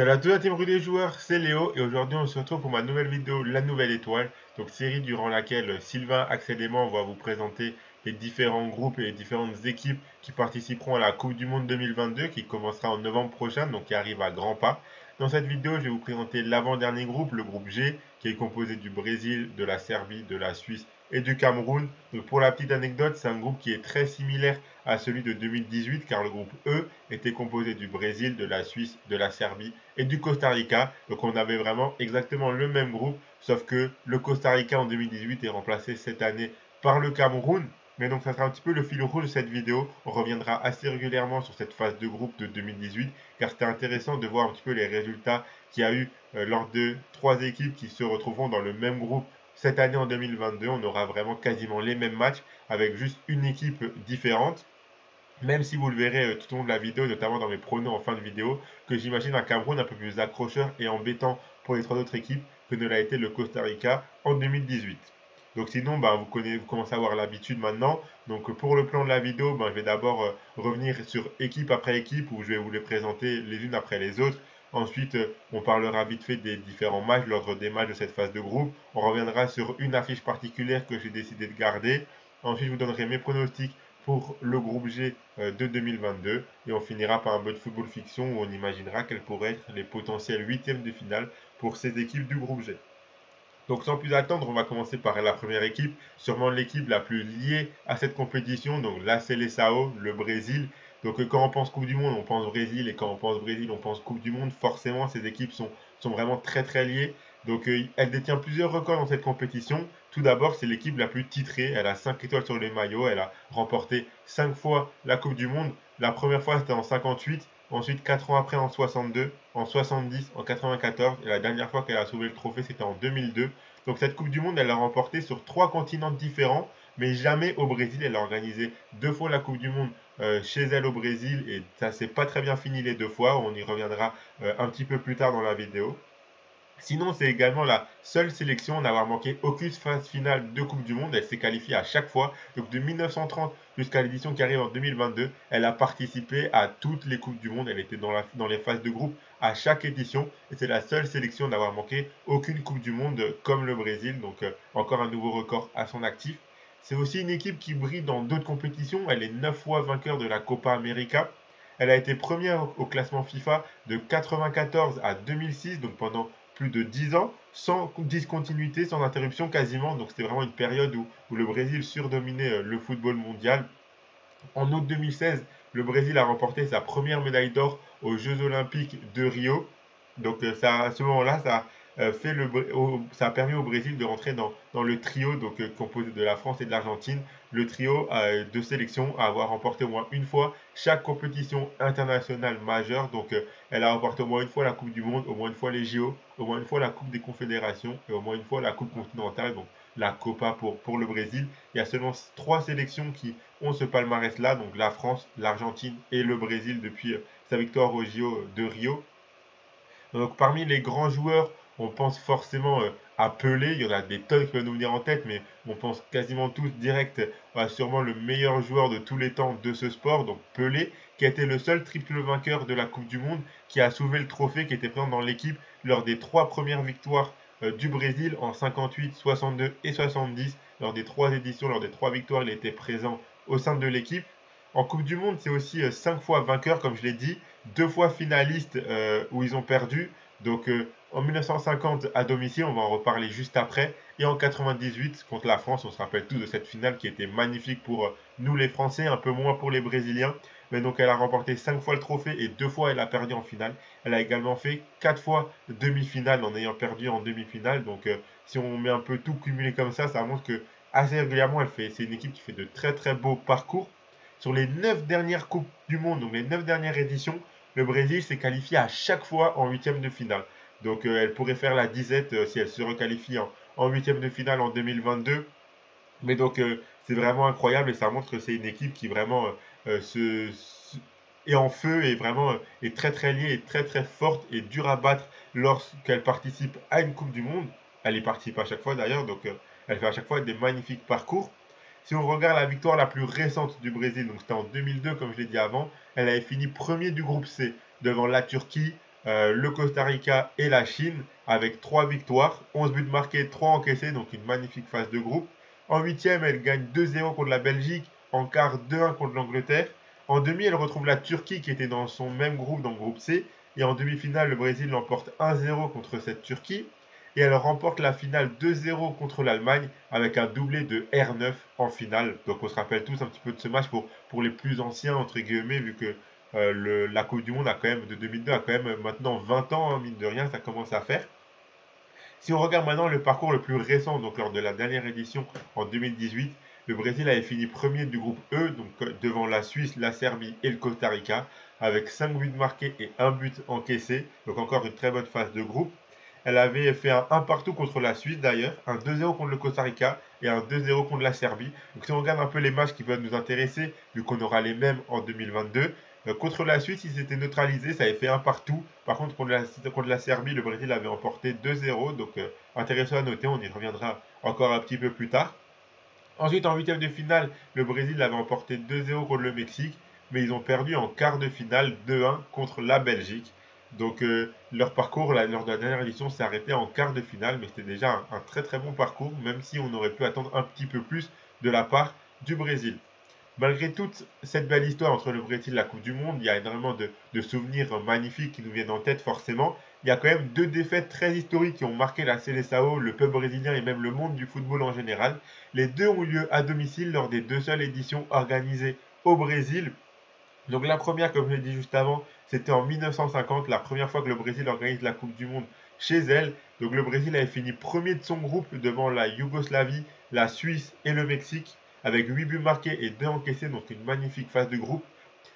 Salut à tous la team rue des joueurs, c'est Léo et aujourd'hui on se retrouve pour ma nouvelle vidéo La Nouvelle Étoile, donc série durant laquelle Sylvain, Axel et moi on va vous présenter les différents groupes et les différentes équipes qui participeront à la Coupe du Monde 2022 qui commencera en novembre prochain, donc qui arrive à grands pas. Dans cette vidéo je vais vous présenter l'avant-dernier groupe, le groupe G, qui est composé du Brésil, de la Serbie, de la Suisse et du Cameroun. Donc pour la petite anecdote, c'est un groupe qui est très similaire à celui de 2018 car le groupe E était composé du Brésil, de la Suisse, de la Serbie et du Costa Rica. Donc on avait vraiment exactement le même groupe, sauf que le Costa Rica en 2018 est remplacé cette année par le Cameroun. Mais donc ça sera un petit peu le fil rouge de cette vidéo. On reviendra assez régulièrement sur cette phase de groupe de 2018 car c'était intéressant de voir un petit peu les résultats qu'il y a eu lors de trois équipes qui se retrouveront dans le même groupe cette année en 2022. On aura vraiment quasiment les mêmes matchs avec juste une équipe différente. Même si vous le verrez tout au long de la vidéo, notamment dans mes pronos en fin de vidéo, que j'imagine un Cameroun un peu plus accrocheur et embêtant pour les trois autres équipes que ne l'a été le Costa Rica en 2018. Donc sinon, vous commencez à avoir l'habitude maintenant. Donc pour le plan de la vidéo, je vais d'abord revenir sur équipe après équipe où je vais vous les présenter les unes après les autres. Ensuite, on parlera vite fait des différents matchs, l'ordre des matchs de cette phase de groupe. On reviendra sur une affiche particulière que j'ai décidé de garder. Ensuite, je vous donnerai mes pronostics pour le groupe G de 2022 et on finira par un mode football fiction où on imaginera quels pourraient être les potentiels huitièmes de finale pour ces équipes du groupe G. Donc sans plus attendre, on va commencer par la première équipe, sûrement l'équipe la plus liée à cette compétition, donc la Seleção, le Brésil. Donc quand on pense Coupe du Monde, on pense Brésil, et quand on pense Brésil, on pense Coupe du Monde. Forcément, ces équipes sont vraiment très très liées. Donc elle détient plusieurs records dans cette compétition. Tout d'abord, c'est l'équipe la plus titrée. Elle a 5 étoiles sur les maillots. Elle a remporté 5 fois la Coupe du Monde. La première fois, c'était en 58. Ensuite, 4 ans après, en 62, en 70, en 94. Et la dernière fois qu'elle a soulevé le trophée, c'était en 2002. Donc cette Coupe du Monde, elle l'a remportée sur trois continents différents, mais jamais au Brésil. Elle a organisé deux fois la Coupe du Monde chez elle au Brésil, et ça s'est pas très bien fini les deux fois. On y reviendra un petit peu plus tard dans la vidéo. Sinon, c'est également la seule sélection à n'avoir manqué aucune phase finale de Coupe du Monde. Elle s'est qualifiée à chaque fois. Donc de 1930 jusqu'à l'édition qui arrive en 2022, elle a participé à toutes les Coupes du Monde. Elle était dans les phases de groupe à chaque édition. Et c'est la seule sélection à n'avoir manqué aucune Coupe du Monde comme le Brésil. Donc encore un nouveau record à son actif. C'est aussi une équipe qui brille dans d'autres compétitions. Elle est 9 fois vainqueur de la Copa América. Elle a été première au classement FIFA de 94 à 2006, donc pendant plus de 10 ans, sans discontinuité, sans interruption quasiment. Donc c'était vraiment une période où le Brésil surdominait le football mondial. En août 2016, le Brésil a remporté sa première médaille d'or aux Jeux Olympiques de Rio. Donc à ce moment-là, ça a permis au Brésil de rentrer dans le trio composé de la France et de l'Argentine, le trio de sélection à avoir remporté au moins une fois chaque compétition internationale majeure. Donc elle a remporté au moins une fois la Coupe du Monde, au moins une fois les JO, au moins une fois la Coupe des Confédérations et au moins une fois la Coupe continentale, donc la Copa pour le Brésil. Il y a seulement trois sélections qui ont ce palmarès-là, donc la France, l'Argentine et le Brésil depuis sa victoire aux JO de Rio. Donc parmi les grands joueurs, on pense forcément à Pelé. Il y en a des tonnes qui peuvent nous venir en tête, mais on pense quasiment tous direct à sûrement le meilleur joueur de tous les temps de ce sport, donc Pelé, qui a été le seul triple vainqueur de la Coupe du Monde, qui a soulevé le trophée, qui était présent dans l'équipe lors des trois premières victoires du Brésil en 58, 62 et 70. Lors des trois éditions, lors des trois victoires, il était présent au sein de l'équipe. En Coupe du Monde, c'est aussi 5 fois vainqueur, comme je l'ai dit, deux fois finaliste où ils ont perdu. Donc en 1950 à domicile, on va en reparler juste après. Et en 98 contre la France, on se rappelle tous de cette finale qui était magnifique pour nous les Français, un peu moins pour les Brésiliens. Mais donc elle a remporté 5 fois le trophée et 2 fois elle a perdu en finale. Elle a également fait 4 fois demi-finale en ayant perdu en demi-finale. Donc si on met un peu tout cumulé comme ça montre que assez régulièrement c'est une équipe qui fait de très très beaux parcours. Sur les 9 dernières Coupes du Monde, donc les 9 dernières éditions, le Brésil s'est qualifié à chaque fois en huitième de finale. Donc elle pourrait faire la disette si elle se requalifie en huitième de finale en 2022. Mais donc c'est vraiment incroyable et ça montre que c'est une équipe qui vraiment est en feu et vraiment est très très liée, et très très forte et dure à battre lorsqu'elle participe à une Coupe du Monde. Elle y participe à chaque fois d'ailleurs, donc elle fait à chaque fois des magnifiques parcours. Si on regarde la victoire la plus récente du Brésil, donc c'était en 2002 comme je l'ai dit avant, elle avait fini premier du groupe C devant la Turquie, le Costa Rica et la Chine avec 3 victoires, 11 buts marqués, 3 encaissés, donc une magnifique phase de groupe. En huitième, elle gagne 2-0 contre la Belgique, en quart 2-1 contre l'Angleterre. En demi, elle retrouve la Turquie qui était dans son même groupe, dans le groupe C. Et en demi-finale, le Brésil l'emporte 1-0 contre cette Turquie. Et elle remporte la finale 2-0 contre l'Allemagne avec un doublé de R9 en finale. Donc on se rappelle tous un petit peu de ce match pour les plus anciens, entre guillemets, vu que la Coupe du Monde a quand même, de 2002 a quand même maintenant 20 ans, hein, mine de rien, ça commence à faire. Si on regarde maintenant le parcours le plus récent, donc lors de la dernière édition en 2018, le Brésil avait fini premier du groupe E, donc devant la Suisse, la Serbie et le Costa Rica, avec 5 buts marqués et 1 but encaissé, donc encore une très bonne phase de groupe. Elle avait fait un 1 partout contre la Suisse d'ailleurs, un 2-0 contre le Costa Rica et un 2-0 contre la Serbie. Donc si on regarde un peu les matchs qui peuvent nous intéresser, vu qu'on aura les mêmes en 2022, contre la Suisse, ils s'étaient neutralisés, ça avait fait un partout. Par contre, contre la Serbie, le Brésil avait emporté 2-0, donc intéressant à noter, on y reviendra encore un petit peu plus tard. Ensuite, en huitième de finale, le Brésil avait emporté 2-0 contre le Mexique, mais ils ont perdu en quart de finale 2-1 contre la Belgique. Donc leur parcours lors de la dernière édition s'est arrêté en quart de finale, mais c'était déjà un très très bon parcours, même si on aurait pu attendre un petit peu plus de la part du Brésil. Malgré toute cette belle histoire entre le Brésil et la Coupe du Monde, il y a énormément de souvenirs magnifiques qui nous viennent en tête forcément. Il y a quand même deux défaites très historiques qui ont marqué la Seleção, le peuple brésilien et même le monde du football en général. Les deux ont eu lieu à domicile lors des deux seules éditions organisées au Brésil. Donc la première, comme je l'ai dit juste avant, c'était en 1950, la première fois que le Brésil organise la Coupe du Monde chez elle. Donc le Brésil avait fini premier de son groupe devant la Yougoslavie, la Suisse et le Mexique, avec 8 buts marqués et 2 encaissés, donc une magnifique phase de groupe.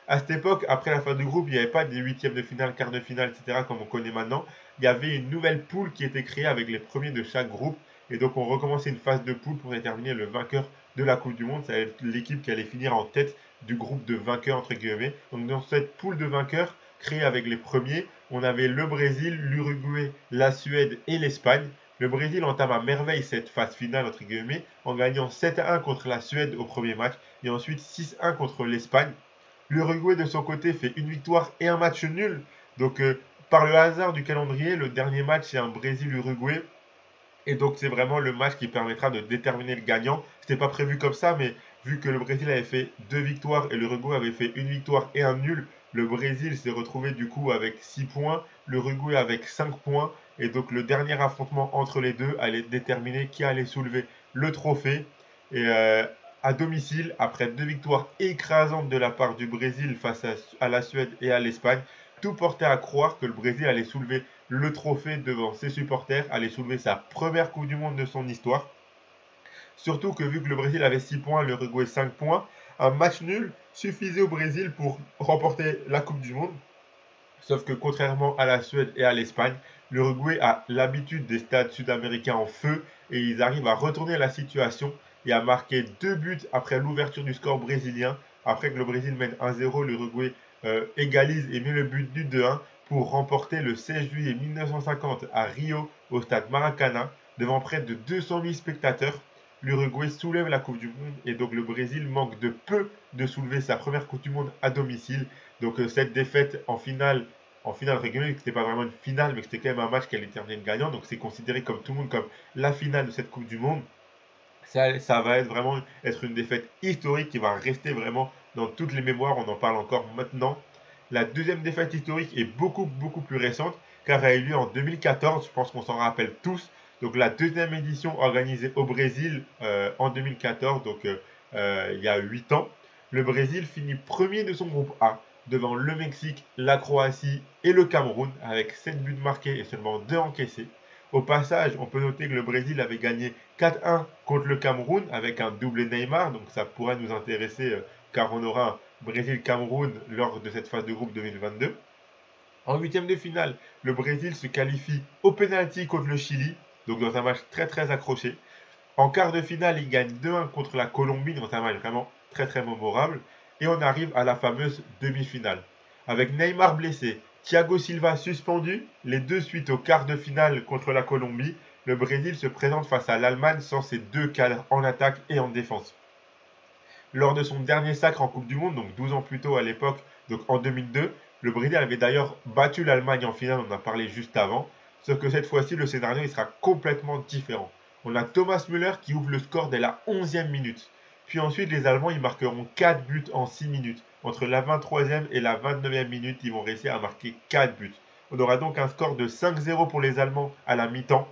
À cette époque, après la phase de groupe, il n'y avait pas des huitièmes de finale, quarts de finale, etc. comme on connaît maintenant. Il y avait une nouvelle poule qui était créée avec les premiers de chaque groupe. Et donc on recommençait une phase de poule pour déterminer le vainqueur de la Coupe du Monde. C'est l'équipe qui allait finir en tête du groupe de vainqueurs, entre guillemets. Donc dans cette poule de vainqueurs créée avec les premiers, on avait le Brésil, l'Uruguay, la Suède et l'Espagne. Le Brésil entame à merveille cette phase finale, entre guillemets, en gagnant 7-1 contre la Suède au premier match et ensuite 6-1 contre l'Espagne. L'Uruguay de son côté fait une victoire et un match nul. Donc par le hasard du calendrier, le dernier match c'est un Brésil-Uruguay. Et donc c'est vraiment le match qui permettra de déterminer le gagnant. C'était pas prévu comme ça, mais vu que le Brésil avait fait 2 victoires et l'Uruguay avait fait une victoire et un nul, le Brésil s'est retrouvé du coup avec 6 points, l'Uruguay avec 5 points. Et donc le dernier affrontement entre les deux allait déterminer qui allait soulever le trophée. Et à domicile, après 2 victoires écrasantes de la part du Brésil face à la Suède et à l'Espagne, tout portait à croire que le Brésil allait soulever le trophée devant ses supporters, allait soulever sa première Coupe du Monde de son histoire. Surtout que vu que le Brésil avait 6 points, l'Uruguay 5 points, un match nul suffisait au Brésil pour remporter la Coupe du Monde. Sauf que contrairement à la Suède et à l'Espagne, l'Uruguay a l'habitude des stades sud-américains en feu et ils arrivent à retourner la situation et à marquer 2 buts après l'ouverture du score brésilien. Après que le Brésil mène 1-0, l'Uruguay égalise et met le but du 2-1 pour remporter le 16 juillet 1950 à Rio au stade Maracana devant près de 200 000 spectateurs. L'Uruguay soulève la Coupe du Monde et donc le Brésil manque de peu de soulever sa première Coupe du Monde à domicile. Donc cette défaite en finale régionale, c'était pas vraiment une finale, mais c'était quand même un match qui allait terminer gagnant. Donc c'est considéré comme tout le monde comme la finale de cette Coupe du Monde. Ça va être vraiment être une défaite historique qui va rester vraiment dans toutes les mémoires. On en parle encore maintenant. La deuxième défaite historique est beaucoup plus récente car elle a eu lieu en 2014. Je pense qu'on s'en rappelle tous. Donc la deuxième édition organisée au Brésil en 2014, donc il y a 8 ans. Le Brésil finit premier de son groupe A devant le Mexique, la Croatie et le Cameroun avec 7 buts marqués et seulement 2 encaissés. Au passage, on peut noter que le Brésil avait gagné 4-1 contre le Cameroun avec un doublé Neymar, donc ça pourrait nous intéresser car on aura un Brésil-Cameroun lors de cette phase de groupe 2022. En huitième de finale, le Brésil se qualifie au pénalty contre le Chili, donc dans un match très accroché. En quart de finale, il gagne 2-1 contre la Colombie, dans un match vraiment très mémorable. Et on arrive à la fameuse demi-finale. Avec Neymar blessé, Thiago Silva suspendu, les deux suite au quart de finale contre la Colombie, le Brésil se présente face à l'Allemagne sans ses deux cadres en attaque et en défense. Lors de son dernier sacre en Coupe du Monde, donc 12 ans plus tôt à l'époque, donc en 2002, Le Brésil avait d'ailleurs battu l'Allemagne en finale, on en a parlé juste avant, sauf que cette fois-ci, le scénario il sera complètement différent. On a Thomas Müller qui ouvre le score dès la 11e minute. Puis ensuite, les Allemands ils marqueront 4 buts en 6 minutes. Entre la 23e et la 29e minute, ils vont réussir à marquer 4 buts. On aura donc un score de 5-0 pour les Allemands à la mi-temps.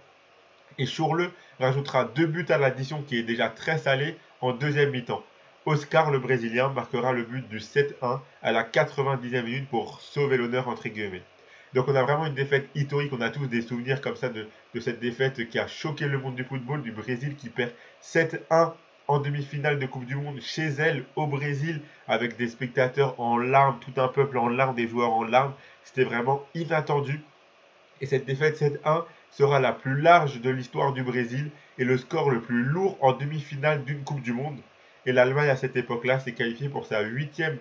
Et Chourle rajoutera 2 buts à l'addition qui est déjà très salée en deuxième mi-temps. Oscar, le Brésilien, marquera le but du 7-1 à la 90e minute pour sauver l'honneur entre guillemets. Donc on a vraiment une défaite historique, on a tous des souvenirs comme ça de cette défaite qui a choqué le monde du football, du Brésil qui perd 7-1 en demi-finale de Coupe du Monde chez elle au Brésil avec des spectateurs en larmes, tout un peuple en larmes, des joueurs en larmes. C'était vraiment inattendu. Et cette défaite 7-1 sera la plus large de l'histoire du Brésil et le score le plus lourd en demi-finale d'une Coupe du Monde. Et l'Allemagne à cette époque-là s'est qualifiée pour sa 8e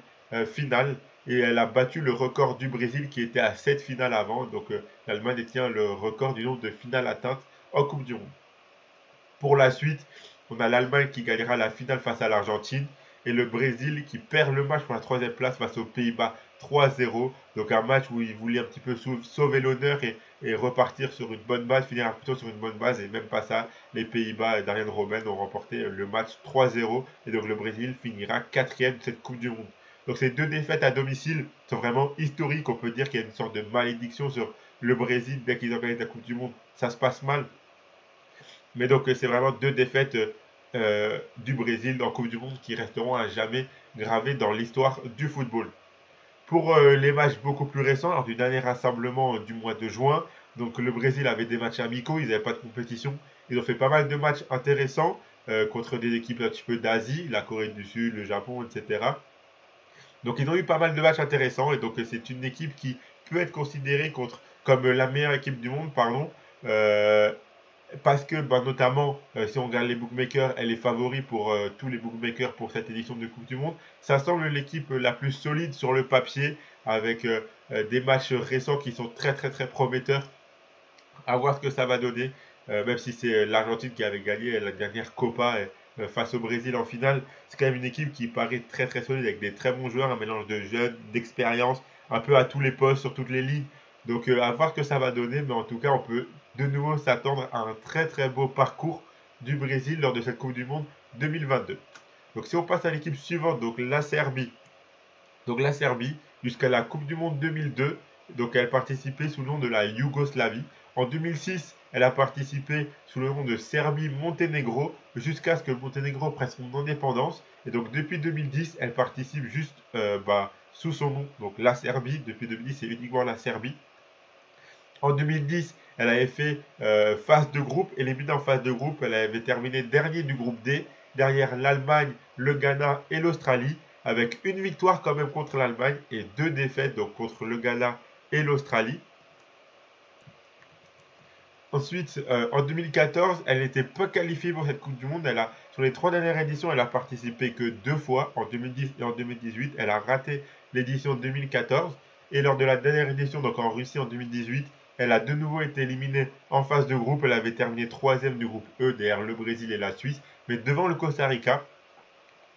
finale et elle a battu le record du Brésil qui était à 7 finales avant. Donc l'Allemagne détient le record du nombre de finales atteintes en Coupe du Monde. Pour la suite, on a l'Allemagne qui gagnera la finale face à l'Argentine et le Brésil qui perd le match pour la troisième place face aux Pays-Bas 3-0. Donc un match où il voulait un petit peu sauver l'honneur et repartir sur une bonne base, finir plutôt sur une bonne base et même pas ça. Les Pays-Bas d'Arjen Robben ont remporté le match 3-0 et donc le Brésil finira 4e de cette Coupe du Monde. Donc ces deux défaites à domicile sont vraiment historiques. On peut dire qu'il y a une sorte de malédiction sur le Brésil dès qu'ils organisent la Coupe du Monde. Ça se passe mal. Mais donc, c'est vraiment deux défaites du Brésil en Coupe du Monde qui resteront à jamais gravées dans l'histoire du football. Pour les matchs beaucoup plus récents, lors du dernier rassemblement du mois de juin, donc le Brésil avait des matchs amicaux, ils n'avaient pas de compétition. Ils ont fait pas mal de matchs intéressants contre des équipes un petit peu d'Asie, la Corée du Sud, le Japon, etc. Donc ils ont eu pas mal de matchs intéressants et donc c'est une équipe qui peut être considérée comme la meilleure équipe du monde, pardon. Euh, parce que notamment si on regarde les bookmakers, elle est favori pour tous les bookmakers pour cette édition de Coupe du Monde. Ça semble l'équipe la plus solide sur le papier avec des matchs récents qui sont très très très prometteurs. À voir ce que ça va donner, même si c'est l'Argentine qui avait gagné la dernière Copa face au Brésil en finale. C'est quand même une équipe qui paraît très très solide avec des très bons joueurs, un mélange de jeunes, d'expérience, un peu à tous les postes, sur toutes les lignes. Donc à voir ce que ça va donner, mais en tout cas on peut de nouveau s'attendre à un très très beau parcours du Brésil lors de cette Coupe du Monde 2022. Donc si on passe à l'équipe suivante, donc la Serbie. Donc la Serbie, jusqu'à la Coupe du Monde 2002, donc elle participait sous le nom de la Yougoslavie. En 2006, elle a participé sous le nom de Serbie-Monténégro jusqu'à ce que le Monténégro prenne son indépendance. Et donc depuis 2010, elle participe juste sous son nom, donc la Serbie. Depuis 2010, c'est uniquement la Serbie. En 2010, elle avait fait phase de groupe, éliminée en phase de groupe. Elle avait terminé dernier du groupe D, derrière l'Allemagne, le Ghana et l'Australie, avec une victoire quand même contre l'Allemagne et deux défaites donc contre le Ghana et l'Australie. Ensuite, en 2014, elle n'était pas qualifiée pour cette Coupe du Monde. Sur les 3 dernières éditions, elle a participé que 2 fois, en 2010 et en 2018. Elle a raté l'édition 2014. Et lors de la dernière édition, donc en Russie en 2018, elle a de nouveau été éliminée en phase de groupe. Elle avait terminé troisième du groupe E derrière le Brésil et la Suisse. Mais devant le Costa Rica,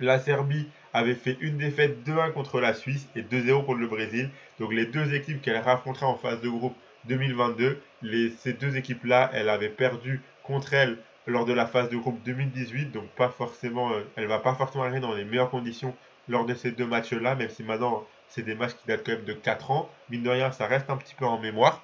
la Serbie avait fait une défaite 2-1 contre la Suisse et 2-0 contre le Brésil. Donc les deux équipes qu'elle affrontera en phase de groupe 2022, ces deux équipes-là, elle avait perdu contre elles lors de la phase de groupe 2018. Donc pas forcément, elle ne va pas forcément arriver dans les meilleures conditions lors de ces deux matchs-là, même si maintenant c'est des matchs qui datent quand même de 4 ans. Mine de rien, ça reste un petit peu en mémoire.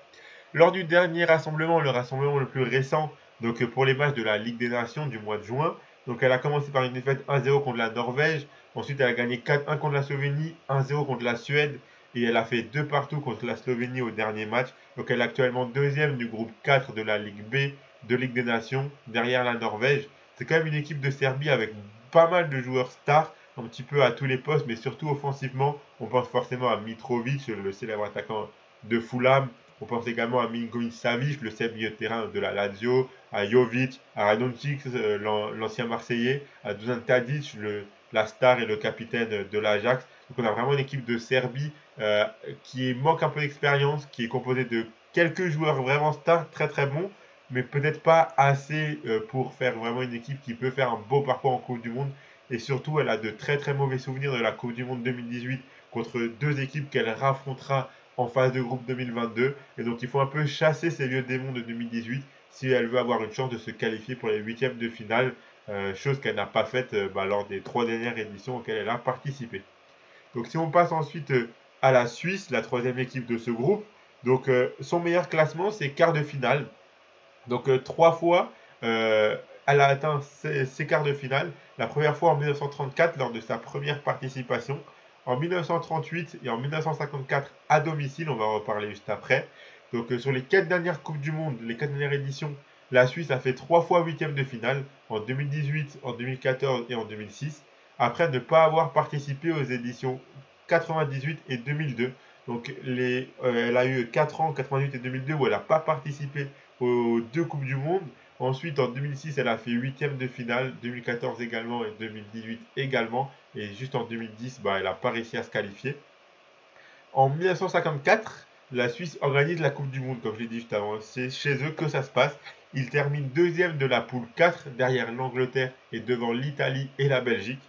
Lors du dernier rassemblement, le rassemblement le plus récent, donc pour les matchs de la Ligue des Nations du mois de juin, donc elle a commencé par une défaite 1-0 contre la Norvège, ensuite elle a gagné 4-1 contre la Slovénie, 1-0 contre la Suède, et elle a fait 2 partout contre la Slovénie au dernier match. Donc elle est actuellement deuxième du groupe 4 de la Ligue B de Ligue des Nations, derrière la Norvège. C'est quand même une équipe de Serbie avec pas mal de joueurs stars, un petit peu à tous les postes, mais surtout offensivement. On pense forcément à Mitrovic, le célèbre attaquant de Fulham. On pense également à Milinkovic Savic, le célèbre milieu de terrain de la Lazio, à Jovic, à Radoncic, l'ancien Marseillais, à Dusan Tadic, la star et le capitaine de l'Ajax. Donc on a vraiment une équipe de Serbie qui manque un peu d'expérience, qui est composée de quelques joueurs vraiment stars, très très bons, mais peut-être pas assez pour faire vraiment une équipe qui peut faire un beau parcours en Coupe du Monde. Et surtout, elle a de très très mauvais souvenirs de la Coupe du Monde 2018 contre deux équipes qu'elle raffrontera en phase de groupe 2022. Et donc il faut un peu chasser ces vieux démons de 2018 si elle veut avoir une chance de se qualifier pour les huitièmes de finale, chose qu'elle n'a pas faite lors des 3 dernières éditions auxquelles elle a participé. Donc si on passe ensuite à la Suisse, la troisième équipe de ce groupe, donc son meilleur classement c'est quart de finale. Donc 3 fois, elle a atteint ses quarts de finale. La première fois en 1934 lors de sa première participation, en 1938 et en 1954 à domicile, on va en reparler juste après. Donc sur les 4 dernières Coupes du Monde, les 4 dernières éditions, la Suisse a fait 3 fois huitième de finale, en 2018, en 2014 et en 2006, après ne pas avoir participé aux éditions 98 et 2002. Donc elle a eu 4 ans, 88 et 2002, où elle n'a pas participé aux 2 Coupes du Monde. Ensuite, en 2006, elle a fait huitième de finale, 2014 également et 2018 également. Et juste en 2010, elle n'a pas réussi à se qualifier. En 1954, la Suisse organise la Coupe du Monde, comme je l'ai dit juste avant. C'est chez eux que ça se passe. Ils terminent deuxième de la poule 4, derrière l'Angleterre et devant l'Italie et la Belgique.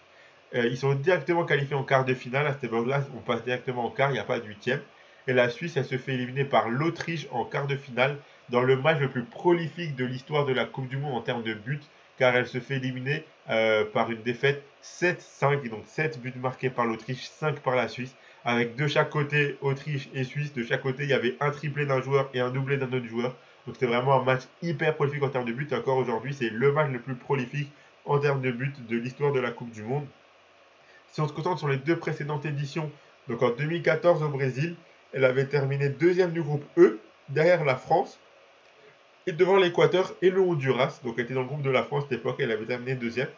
Ils sont directement qualifiés en quart de finale. À cette époque-là, on passe directement en quart, il n'y a pas de huitième. Et la Suisse, elle se fait éliminer par l'Autriche en quart de finale dans le match le plus prolifique de l'histoire de la Coupe du Monde en termes de buts, car elle se fait éliminer par une défaite 7-5, donc 7 buts marqués par l'Autriche, 5 par la Suisse, avec de chaque côté, Autriche et Suisse, de chaque côté, il y avait un triplé d'un joueur et un doublé d'un autre joueur. Donc c'était vraiment un match hyper prolifique en termes de buts, et encore aujourd'hui, c'est le match le plus prolifique en termes de buts de l'histoire de la Coupe du Monde. Si on se concentre sur les 2 précédentes éditions, donc en 2014 au Brésil, elle avait terminé deuxième du groupe E, derrière la France, et devant l'Équateur et le Honduras. Donc elle était dans le groupe de la France à cette époque, elle avait terminé deuxième.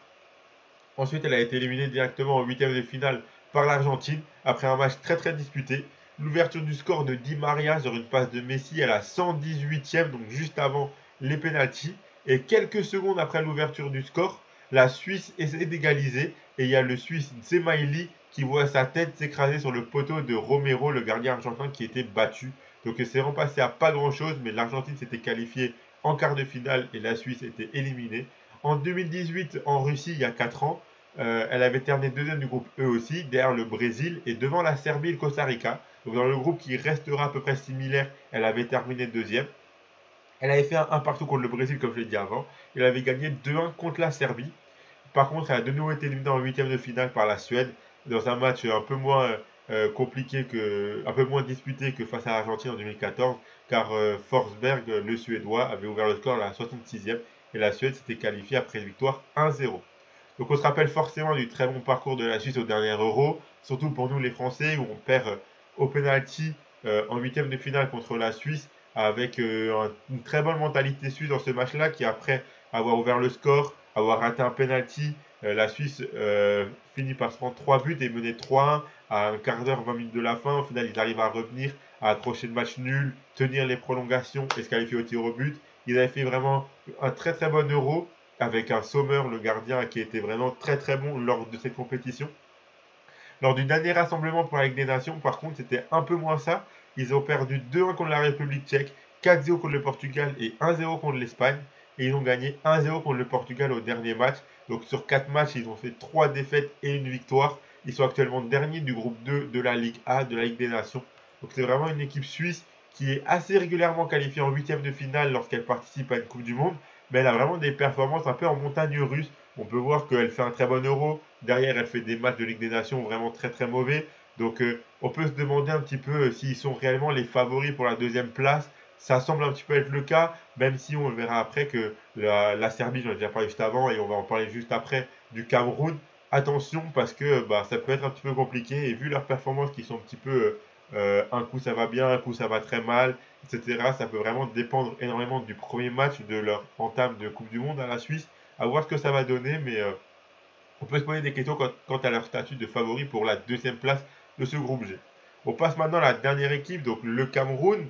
Ensuite, elle a été éliminée directement en huitième de finale par l'Argentine, après un match très très disputé. L'ouverture du score de Di Maria sur une passe de Messi à la 118e, donc juste avant les pénaltys. Et quelques secondes après l'ouverture du score, la Suisse essaie d'égaliser et il y a le Suisse Zemaili qui voit sa tête s'écraser sur le poteau de Romero, le gardien argentin qui était battu. Donc c'est repassé à pas grand chose, mais l'Argentine s'était qualifiée en quart de finale et la Suisse était éliminée. En 2018, en Russie, il y a 4 ans, elle avait terminé deuxième du groupe E aussi, derrière le Brésil et devant la Serbie et le Costa Rica. Donc dans le groupe qui restera à peu près similaire, elle avait terminé deuxième. Elle avait fait un partout contre le Brésil, comme je l'ai dit avant. Elle avait gagné 2-1 contre la Serbie. Par contre, elle a de nouveau été éliminée en huitième de finale par la Suède, dans un match un peu moins compliqué, un peu moins disputé que face à l'Argentine en 2014, car Forsberg, le Suédois, avait ouvert le score à la 66e et la Suède s'était qualifiée après une victoire 1-0. Donc on se rappelle forcément du très bon parcours de la Suisse au dernier Euro, surtout pour nous les Français, où on perd au penalty en huitième de finale contre la Suisse, avec une très bonne mentalité suisse dans ce match-là, qui après avoir ouvert le score, avoir raté un penalty, la Suisse finit par se prendre 3 buts et mener 3-1 à un quart d'heure, 20 minutes de la fin. Au final, ils arrivent à revenir, à accrocher le match nul, tenir les prolongations et se qualifier au tir au but. Ils avaient fait vraiment un très très bon Euro avec un Sommer, le gardien, qui était vraiment très très bon lors de cette compétition. Lors du dernier rassemblement pour la Ligue des Nations, par contre, c'était un peu moins ça. Ils ont perdu 2-1 contre la République tchèque, 4-0 contre le Portugal et 1-0 contre l'Espagne. Et ils ont gagné 1-0 contre le Portugal au dernier match. Donc sur 4 matchs, ils ont fait 3 défaites et une victoire. Ils sont actuellement derniers du groupe 2 de la Ligue A, de la Ligue des Nations. Donc c'est vraiment une équipe suisse qui est assez régulièrement qualifiée en huitième de finale lorsqu'elle participe à une Coupe du Monde. Mais elle a vraiment des performances un peu en montagne russe. On peut voir qu'elle fait un très bon Euro. Derrière, elle fait des matchs de Ligue des Nations vraiment très très mauvais. Donc on peut se demander un petit peu s'ils sont réellement les favoris pour la deuxième place. Ça semble un petit peu être le cas, même si on verra après que la Serbie, j'en ai déjà parlé juste avant, et on va en parler juste après, du Cameroun. Attention parce que ça peut être un petit peu compliqué, et vu leurs performances qui sont un petit peu un coup ça va bien, un coup ça va très mal, etc. Ça peut vraiment dépendre énormément du premier match de leur entame de Coupe du Monde à la Suisse, à voir ce que ça va donner, mais on peut se poser des questions quant à leur statut de favori pour la deuxième place de ce groupe G. On passe maintenant à la dernière équipe, donc le Cameroun.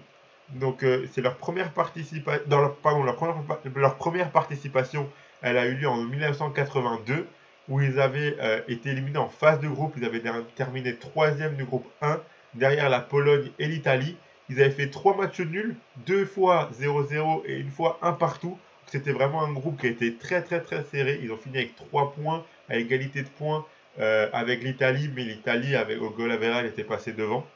Donc c'est leur première participation, leur première participation, elle a eu lieu en 1982, où ils avaient été éliminés en phase de groupe. Ils avaient terminé troisième du groupe 1, derrière la Pologne et l'Italie. Ils avaient fait 3 matchs nuls, 2 fois 0-0 et une fois 1 partout. C'était vraiment un groupe qui a été très très très serré. Ils ont fini avec 3 points à égalité de points avec l'Italie, mais l'Italie, au goal average, était passé devant.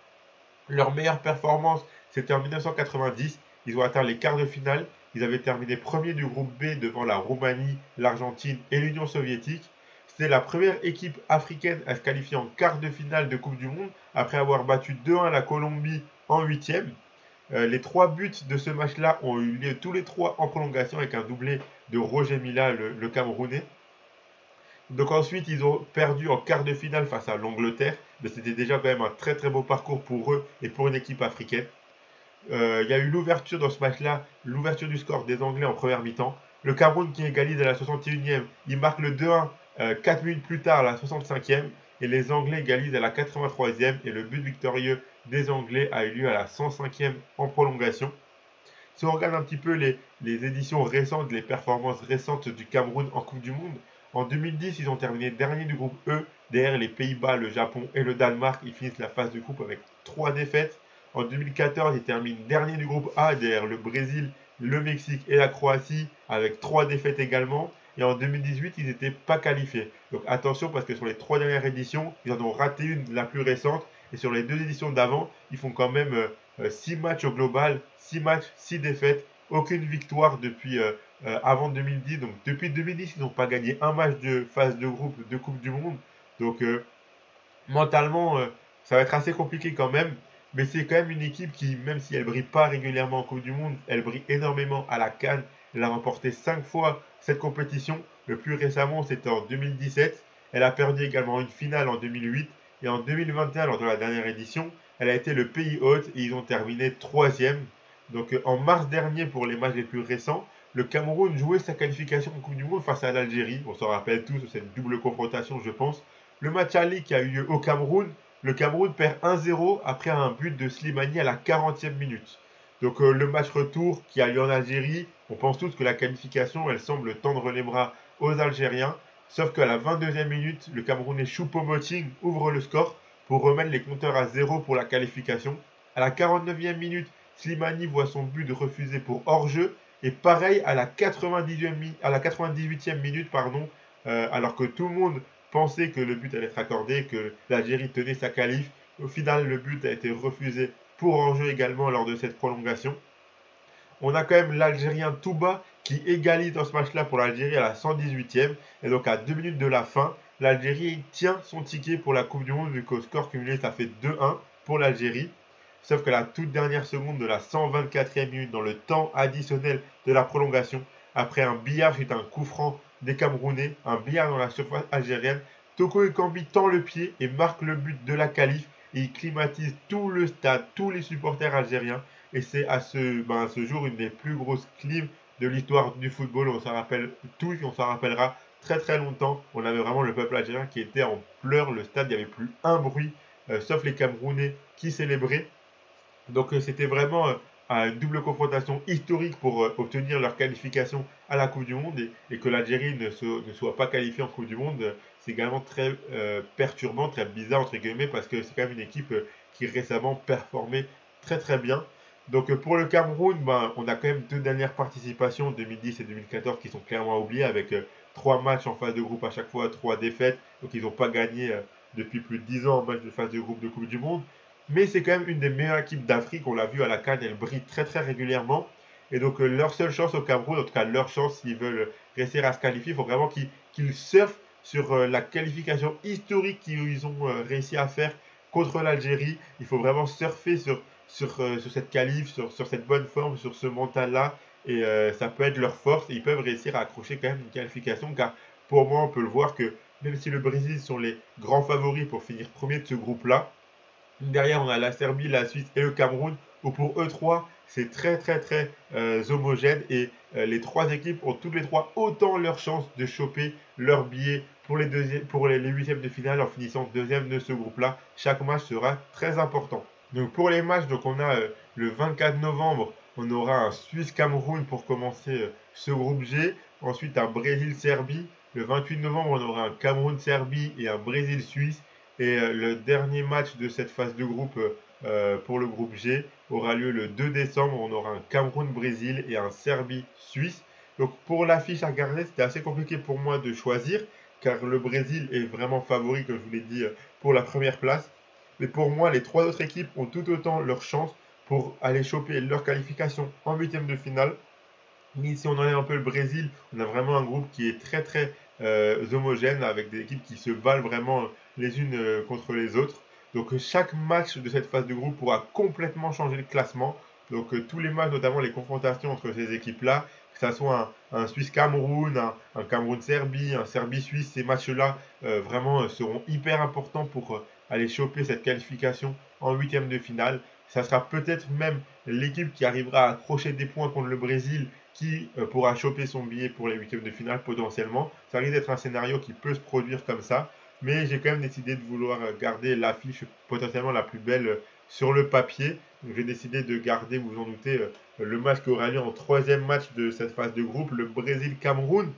Leur meilleure performance, c'était en 1990. Ils ont atteint les quarts de finale. Ils avaient terminé premier du groupe B devant la Roumanie, l'Argentine et l'Union soviétique. C'était la première équipe africaine à se qualifier en quart de finale de Coupe du Monde après avoir battu 2-1 la Colombie en huitième. Les trois buts de ce match-là ont eu lieu tous les trois en prolongation avec un doublé de Roger Mila, le Camerounais. Donc ensuite, ils ont perdu en quart de finale face à l'Angleterre, mais c'était déjà quand même un très très beau parcours pour eux et pour une équipe africaine. Il y a eu l'ouverture dans ce match-là, l'ouverture du score des Anglais en première mi-temps. Le Cameroun qui égalise à la 61e, il marque le 2-1 4 minutes plus tard à la 65e et les Anglais égalisent à la 83e et le but victorieux des Anglais a eu lieu à la 105e en prolongation. Si on regarde un petit peu les éditions récentes, les performances récentes du Cameroun en Coupe du Monde, en 2010, ils ont terminé dernier du groupe E, derrière les Pays-Bas, le Japon et le Danemark. Ils finissent la phase de groupe avec 3 défaites. En 2014, ils terminent dernier du groupe A, derrière le Brésil, le Mexique et la Croatie, avec 3 défaites également. Et en 2018, ils n'étaient pas qualifiés. Donc attention, parce que sur les 3 dernières éditions, ils en ont raté une, la plus récente. Et sur les 2 éditions d'avant, ils font quand même 6 matchs au global, 6 matchs, 6 défaites, aucune victoire depuis avant 2010. Donc depuis 2010, ils n'ont pas gagné un match de phase de groupe de Coupe du Monde. Donc mentalement, ça va être assez compliqué quand même. Mais c'est quand même une équipe qui, même si elle brille pas régulièrement en Coupe du Monde, elle brille énormément à la CAN. Elle a remporté 5 fois cette compétition. Le plus récemment, c'était en 2017. Elle a perdu également une finale en 2008. Et en 2021, lors de la dernière édition, elle a été le pays hôte et ils ont terminé troisième. Donc en mars dernier, pour les matchs les plus récents, le Cameroun jouait sa qualification en Coupe du Monde face à l'Algérie. On s'en rappelle tous, c'est une double confrontation, je pense. Le match aller qui a eu lieu au Cameroun, le Cameroun perd 1-0 après un but de Slimani à la 40e minute. Donc le match retour qui a lieu en Algérie, on pense tous que la qualification, elle semble tendre les bras aux Algériens. Sauf qu'à la 22e minute, le Camerounais Choupo-Moting ouvre le score pour remettre les compteurs à 0 pour la qualification. À la 49e minute, Slimani voit son but refusé pour hors-jeu. Et pareil à la 98e minute, alors que tout le monde pensait que le but allait être accordé, que l'Algérie tenait sa qualif. Au final, le but a été refusé pour hors-jeu également lors de cette prolongation. On a quand même l'Algérien Touba qui égalise dans ce match-là pour l'Algérie à la 118e. Et donc à 2 minutes de la fin, l'Algérie tient son ticket pour la Coupe du Monde vu qu'au score cumulé, ça fait 2-1 pour l'Algérie. Sauf que la toute dernière seconde de la 124e minute, dans le temps additionnel de la prolongation, après un billard suite à un coup franc des Camerounais, un billard dans la surface algérienne, Toko Ekambi tend le pied et marque le but de la qualif. Et il climatise tout le stade, tous les supporters algériens. Et c'est à ce jour une des plus grosses clims de l'histoire du football. On s'en rappelle tous et on s'en rappellera très très longtemps. On avait vraiment le peuple algérien qui était en pleurs. Le stade, il n'y avait plus un bruit, sauf les Camerounais qui célébraient. Donc c'était vraiment une double confrontation historique pour obtenir leur qualification à la Coupe du Monde et que l'Algérie ne soit pas qualifiée en Coupe du Monde, c'est également très perturbant, très bizarre entre guillemets parce que c'est quand même une équipe qui récemment performait très très bien. Donc pour le Cameroun, on a quand même deux dernières participations, 2010 et 2014, qui sont clairement oubliées avec 3 matchs en phase de groupe à chaque fois, 3 défaites. Donc ils n'ont pas gagné depuis plus de 10 ans en match de phase de groupe de Coupe du Monde. Mais c'est quand même une des meilleures équipes d'Afrique. On l'a vu à la CAN, elle brille très très régulièrement. Et donc leur seule chance au Cameroun, en tout cas leur chance s'ils veulent réussir à se qualifier, il faut vraiment qu'ils surfent sur la qualification historique qu'ils ont réussi à faire contre l'Algérie. Il faut vraiment surfer sur cette qualif, sur cette bonne forme, sur ce mental-là. Et ça peut être leur force. Et ils peuvent réussir à accrocher quand même une qualification. Car pour moi, on peut le voir que même si le Brésil sont les grands favoris pour finir premier de ce groupe-là, derrière, on a la Serbie, la Suisse et le Cameroun, où pour eux trois, c'est très très très homogène et les trois équipes ont toutes les trois autant leur chance de choper leur billet pour les huitièmes de finale en finissant deuxième de ce groupe-là. Chaque match sera très important. Donc pour les matchs, donc on a le 24 novembre, on aura un Suisse-Cameroun pour commencer ce groupe G. Ensuite un Brésil-Serbie. Le 28 novembre, on aura un Cameroun-Serbie et un Brésil-Suisse. Et le dernier match de cette phase de groupe pour le groupe G aura lieu le 2 décembre. On aura un Cameroun-Brésil et un Serbie-Suisse. Donc pour l'affiche à regarder, c'était assez compliqué pour moi de choisir, car le Brésil est vraiment favori, comme je vous l'ai dit, pour la première place. Mais pour moi, les trois autres équipes ont tout autant leur chance pour aller choper leur qualification en huitième de finale. Mais si on enlève un peu le Brésil, on a vraiment un groupe qui est très très homogène avec des équipes qui se valent vraiment les unes contre les autres. Donc chaque match de cette phase de groupe pourra complètement changer le classement. Donc tous les matchs, notamment les confrontations entre ces équipes-là, que ce soit un Suisse-Cameroun, un Cameroun-Serbie, un Serbie-Suisse, ces matchs-là vraiment seront hyper importants pour aller choper cette qualification en huitième de finale. Ça sera peut-être même l'équipe qui arrivera à accrocher des points contre le Brésil qui pourra choper son billet pour les huitièmes de finale potentiellement. Ça risque d'être un scénario qui peut se produire comme ça, mais j'ai quand même décidé de vouloir garder l'affiche potentiellement la plus belle sur le papier. Donc j'ai décidé de garder, vous vous en doutez, le match qui aura lieu en troisième match de cette phase de groupe, le Brésil-Cameroun.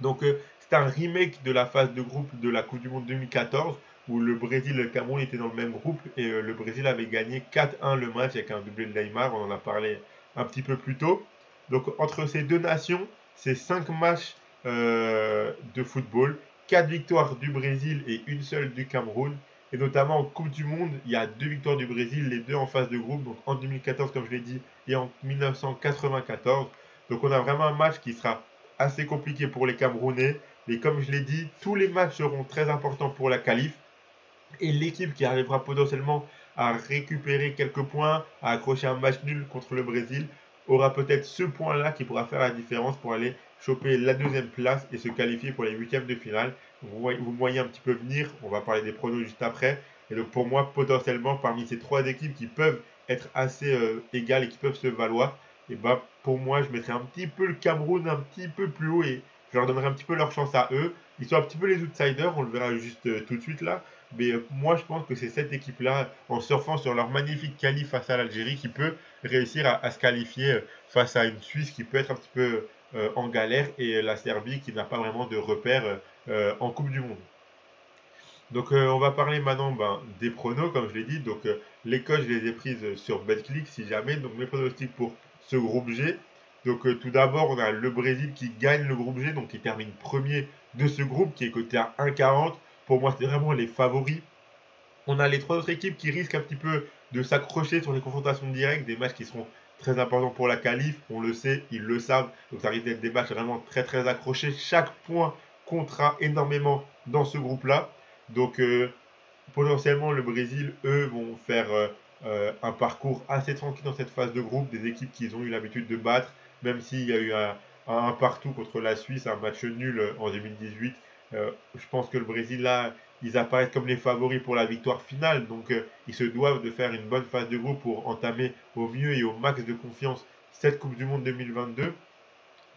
Donc c'est un remake de la phase de groupe de la Coupe du Monde 2014 où le Brésil et le Cameroun étaient dans le même groupe et le Brésil avait gagné 4-1 le match avec un doublé de Neymar, on en a parlé un petit peu plus tôt. Donc entre ces deux nations, c'est 5 matchs de football, 4 victoires du Brésil et une seule du Cameroun. Et notamment en Coupe du Monde, il y a 2 victoires du Brésil, les deux en phase de groupe, donc en 2014 comme je l'ai dit, et en 1994. Donc on a vraiment un match qui sera assez compliqué pour les Camerounais. Mais comme je l'ai dit, tous les matchs seront très importants pour la qualif. Et l'équipe qui arrivera potentiellement à récupérer quelques points, à accrocher un match nul contre le Brésil, aura peut-être ce point-là qui pourra faire la différence pour aller choper la deuxième place et se qualifier pour les huitièmes de finale. Vous voyez un petit peu venir, on va parler des pronos juste après. Et donc pour moi, potentiellement, parmi ces trois équipes qui peuvent être assez égales et qui peuvent se valoir, et bah pour moi, je mettrais un petit peu le Cameroun un petit peu plus haut et je leur donnerai un petit peu leur chance à eux. Ils sont un petit peu les outsiders, on le verra juste tout de suite là. Mais moi, je pense que c'est cette équipe-là, en surfant sur leur magnifique qualif face à l'Algérie, qui peut réussir à se qualifier face à une Suisse qui peut être un petit peu en galère et la Serbie qui n'a pas vraiment de repères en Coupe du Monde. Donc on va parler maintenant des pronos, comme je l'ai dit. Donc les codes, je les ai prises sur BetClick si jamais. Donc mes pronostics pour ce groupe G. Donc tout d'abord, on a le Brésil qui gagne le groupe G, donc qui termine premier de ce groupe, qui est coté à 1,40. Pour moi, c'est vraiment les favoris. On a les trois autres équipes qui risquent un petit peu de s'accrocher sur les confrontations directes, des matchs qui seront très importants pour la qualif, on le sait, ils le savent, donc ça risque d'être des matchs vraiment très très accrochés. Chaque point comptera énormément dans ce groupe-là. Donc potentiellement le Brésil, eux, vont faire un parcours assez tranquille dans cette phase de groupe, des équipes qu'ils ont eu l'habitude de battre, même s'il y a eu un partout contre la Suisse, un match nul en 2018. Je pense que le Brésil, là, ils apparaissent comme les favoris pour la victoire finale, donc ils se doivent de faire une bonne phase de groupe pour entamer au mieux et au max de confiance cette Coupe du Monde 2022.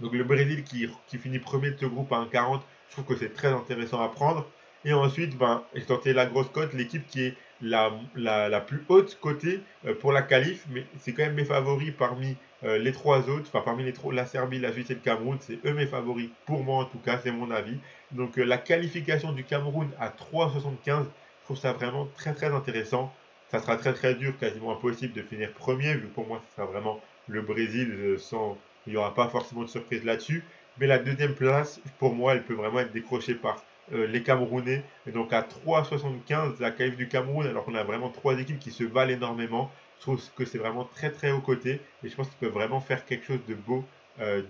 Donc le Brésil qui finit premier de ce groupe à 1,40, je trouve que c'est très intéressant à prendre. Et ensuite, j'ai tenté la grosse cote, l'équipe qui est la plus haute cotée pour la qualif, mais c'est quand même mes favoris parmi les trois autres, enfin parmi la Serbie, la Suisse et le Cameroun, c'est eux mes favoris, pour moi en tout cas, c'est mon avis. Donc la qualification du Cameroun à 3,75, je trouve ça vraiment très très intéressant. Ça sera très très dur, quasiment impossible de finir premier, vu que pour moi, ce sera vraiment le Brésil sans, il n'y aura pas forcément de surprise là-dessus. Mais la deuxième place, pour moi, elle peut vraiment être décrochée par les Camerounais. Et donc à 3,75, la qualif du Cameroun, alors qu'on a vraiment trois équipes qui se valent énormément. Je trouve que c'est vraiment très très haut côté. Et je pense qu'ils peuvent vraiment faire quelque chose de beau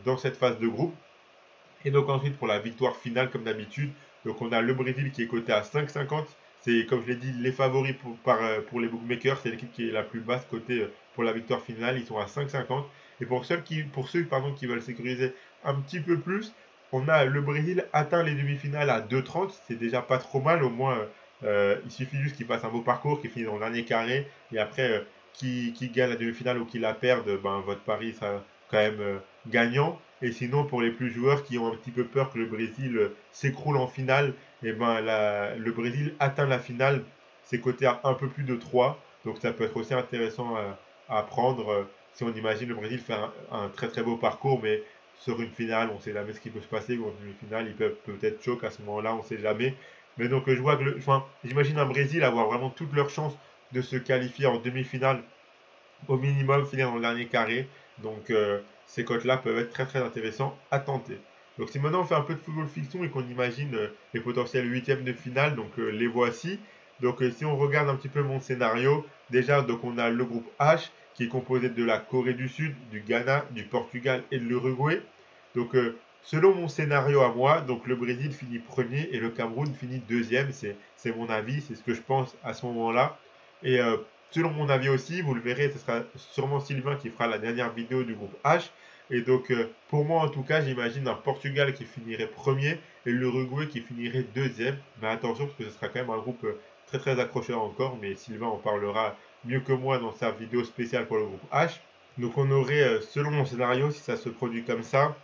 dans cette phase de groupe. Et donc ensuite pour la victoire finale comme d'habitude, donc on a le Brésil qui est coté à 5,50. C'est comme je l'ai dit les favoris pour les bookmakers, c'est l'équipe qui est la plus basse cotée pour la victoire finale, ils sont à 5,50. Et pour ceux qui veulent sécuriser un petit peu plus, on a le Brésil atteint les demi-finales à 2,30, c'est déjà pas trop mal, au moins il suffit juste qu'il fasse un beau parcours, qu'il finisse dans le dernier carré, et après qui gagne la demi-finale ou qui la perde, votre pari sera quand même gagnant. Et sinon, pour les plus joueurs qui ont un petit peu peur que le Brésil s'écroule en finale, et le Brésil atteint la finale, c'est coté à un peu plus de 3. Donc ça peut être aussi intéressant à prendre si on imagine le Brésil faire un très très beau parcours, mais sur une finale, on ne sait jamais ce qui peut se passer. Ou en demi-finale, ils peuvent peut-être choquer à ce moment-là, on ne sait jamais. Mais donc je vois que j'imagine un Brésil avoir vraiment toutes leurs chances de se qualifier en demi-finale au minimum finir dans le dernier carré. Donc ces cotes-là peuvent être très très intéressants à tenter. Donc si maintenant on fait un peu de football fiction et qu'on imagine les potentiels huitièmes de finale, donc les voici. Donc si on regarde un petit peu mon scénario, déjà donc on a le groupe H qui est composé de la Corée du Sud, du Ghana, du Portugal et de l'Uruguay. Donc selon mon scénario à moi, donc le Brésil finit premier et le Cameroun finit deuxième. C'est mon avis, c'est ce que je pense à ce moment-là. Et selon mon avis aussi, vous le verrez, ce sera sûrement Sylvain qui fera la dernière vidéo du groupe H. Et donc, pour moi en tout cas, j'imagine un Portugal qui finirait premier et l'Uruguay qui finirait deuxième. Mais attention, parce que ce sera quand même un groupe très très accrocheur encore. Mais Sylvain en parlera mieux que moi dans sa vidéo spéciale pour le groupe H. Donc, on aurait, selon mon scénario, si ça se produit comme ça,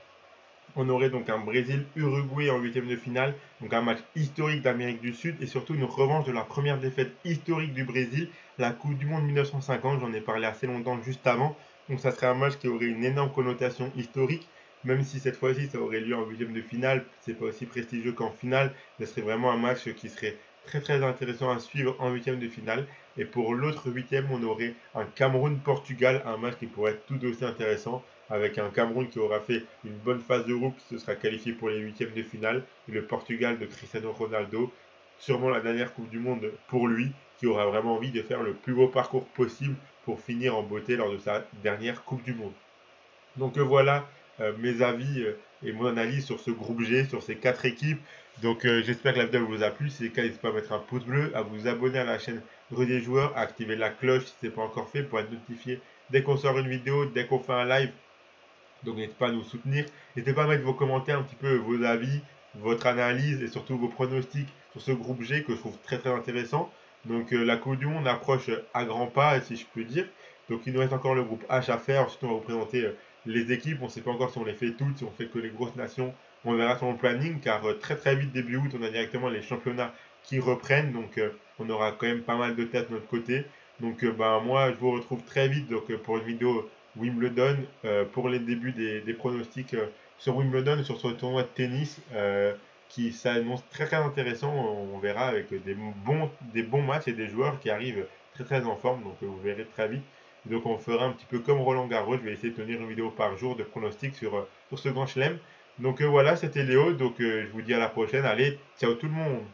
on aurait donc un Brésil-Uruguay en huitième de finale, donc un match historique d'Amérique du Sud et surtout une revanche de la première défaite historique du Brésil, la Coupe du Monde 1950. J'en ai parlé assez longtemps juste avant. Donc ça serait un match qui aurait une énorme connotation historique, même si cette fois-ci ça aurait lieu en huitième de finale. C'est pas aussi prestigieux qu'en finale. Ce serait vraiment un match qui serait très très intéressant à suivre en huitième de finale. Et pour l'autre huitième, on aurait un Cameroun-Portugal, un match qui pourrait être tout aussi intéressant avec un Cameroun qui aura fait une bonne phase de groupe, qui se sera qualifié pour les huitièmes de finale, et le Portugal de Cristiano Ronaldo, sûrement la dernière Coupe du Monde pour lui, qui aura vraiment envie de faire le plus beau parcours possible pour finir en beauté lors de sa dernière Coupe du Monde. Donc voilà mes avis et mon analyse sur ce groupe G, sur ces quatre équipes. Donc j'espère que la vidéo vous a plu. Si c'est le cas, n'hésitez pas à mettre un pouce bleu, à vous abonner à la chaîne Rue des Joueurs, à activer la cloche si ce n'est pas encore fait pour être notifié dès qu'on sort une vidéo, dès qu'on fait un live. Donc n'hésitez pas à nous soutenir. N'hésitez pas à mettre vos commentaires, un petit peu vos avis, votre analyse et surtout vos pronostics sur ce groupe G que je trouve très très intéressant. Donc la Coupe du Monde approche à grands pas, si je peux dire. Donc il nous reste encore le groupe H à faire. Ensuite on va vous présenter les équipes. On ne sait pas encore si on les fait toutes, si on fait que les grosses nations. On verra sur le planning car très très vite début août on a directement les championnats qui reprennent. Donc on aura quand même pas mal de têtes de notre côté. Donc moi je vous retrouve très vite pour une vidéo Wimbledon pour les débuts des pronostics sur Wimbledon, sur ce tournoi de tennis qui s'annonce très très intéressant. On verra avec des bons matchs et des joueurs qui arrivent très très en forme. Donc vous verrez très vite. Donc on fera un petit peu comme Roland Garros. Je vais essayer de tenir une vidéo par jour de pronostics sur ce grand chelem. Donc voilà, c'était Léo. Donc je vous dis à la prochaine. Allez, ciao tout le monde.